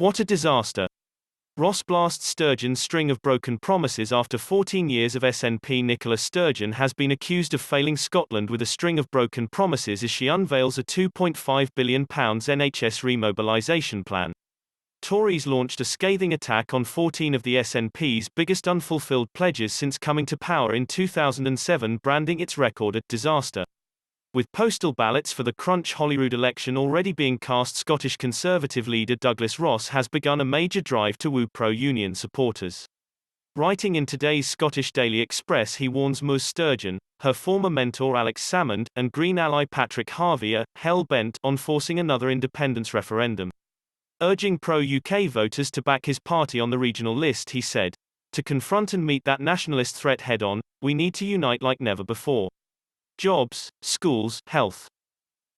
What a disaster. Ross blasts Sturgeon's string of broken promises. After 14 years of SNP, Nicola Sturgeon has been accused of failing Scotland with a string of broken promises as she unveils a £2.5 billion NHS remobilisation plan. Tories launched a scathing attack on 14 of the SNP's biggest unfulfilled pledges since coming to power in 2007, branding its record a disaster. With postal ballots for the Crunch Holyrood election already being cast, Scottish Conservative leader Douglas Ross has begun a major drive to woo pro-union supporters. Writing in today's Scottish Daily Express, he warns Ms Sturgeon, her former mentor Alex Salmond, and Green ally Patrick Harvey are hell-bent on forcing another independence referendum. Urging pro-UK voters to back his party on the regional list, he said, "To confront and meet that nationalist threat head-on, we need to unite like never before. Jobs, schools, health.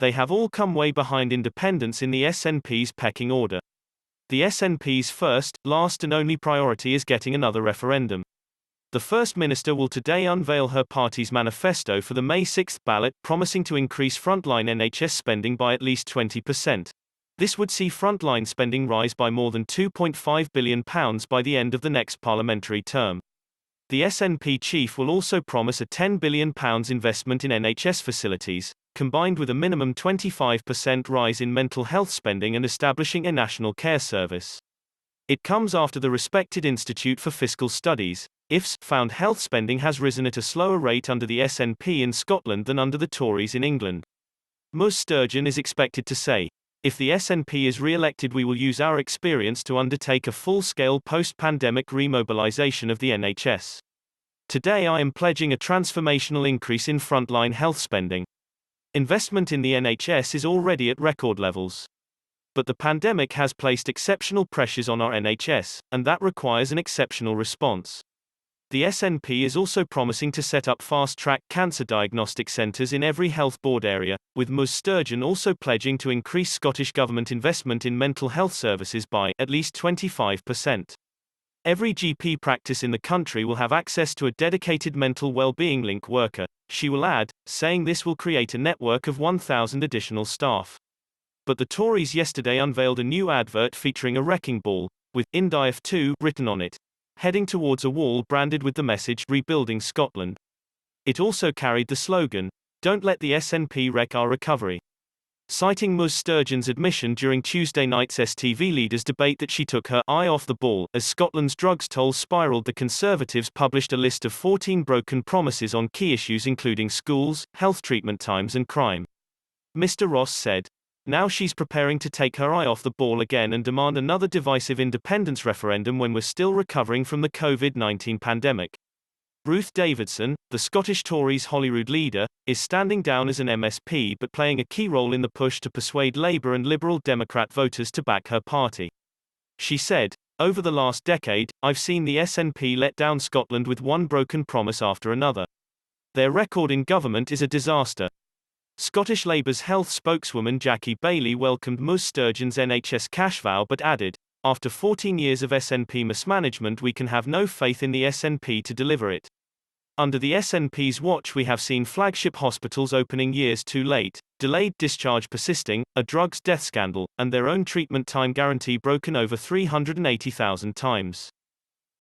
They have all come way behind independence in the SNP's pecking order. The SNP's first, last and only priority is getting another referendum." The First Minister will today unveil her party's manifesto for the May 6 ballot, promising to increase frontline NHS spending by at least 20%. This would see frontline spending rise by more than £2.5 billion by the end of the next parliamentary term. The SNP chief will also promise a £10 billion investment in NHS facilities, combined with a minimum 25% rise in mental health spending and establishing a national care service. It comes after the respected Institute for Fiscal Studies, IFS, found health spending has risen at a slower rate under the SNP in Scotland than under the Tories in England. Ms Sturgeon is expected to say, "If the SNP is re-elected, we will use our experience to undertake a full-scale post-pandemic remobilisation of the NHS. Today I am pledging a transformational increase in frontline health spending. Investment in the NHS is already at record levels. But the pandemic has placed exceptional pressures on our NHS, and that requires an exceptional response." The SNP is also promising to set up fast-track cancer diagnostic centres in every health board area, with Ms Sturgeon also pledging to increase Scottish Government investment in mental health services by at least 25%. Every GP practice in the country will have access to a dedicated mental well-being link worker, she will add, saying this will create a network of 1,000 additional staff. But the Tories yesterday unveiled a new advert featuring a wrecking ball, with "Indief 2" written on it, heading towards a wall branded with the message "Rebuilding Scotland." It also carried the slogan, "Don't let the SNP wreck our recovery." Citing Ms Sturgeon's admission during Tuesday night's STV Leaders debate that she took her eye off the ball as Scotland's drugs toll spiralled, the Conservatives published a list of 14 broken promises on key issues including schools, health treatment times and crime. Mr Ross said, "Now she's preparing to take her eye off the ball again and demand another divisive independence referendum when we're still recovering from the COVID-19 pandemic." Ruth Davidson, the Scottish Tories' Holyrood leader, is standing down as an MSP but playing a key role in the push to persuade Labour and Liberal Democrat voters to back her party. She said, "Over the last decade, I've seen the SNP let down Scotland with one broken promise after another. Their record in government is a disaster." Scottish Labour's health spokeswoman Jackie Bailey welcomed Ms Sturgeon's NHS cash vow but added, "After 14 years of SNP mismanagement, we can have no faith in the SNP to deliver it. Under the SNP's watch we have seen flagship hospitals opening years too late, delayed discharge persisting, a drugs death scandal, and their own treatment time guarantee broken over 380,000 times.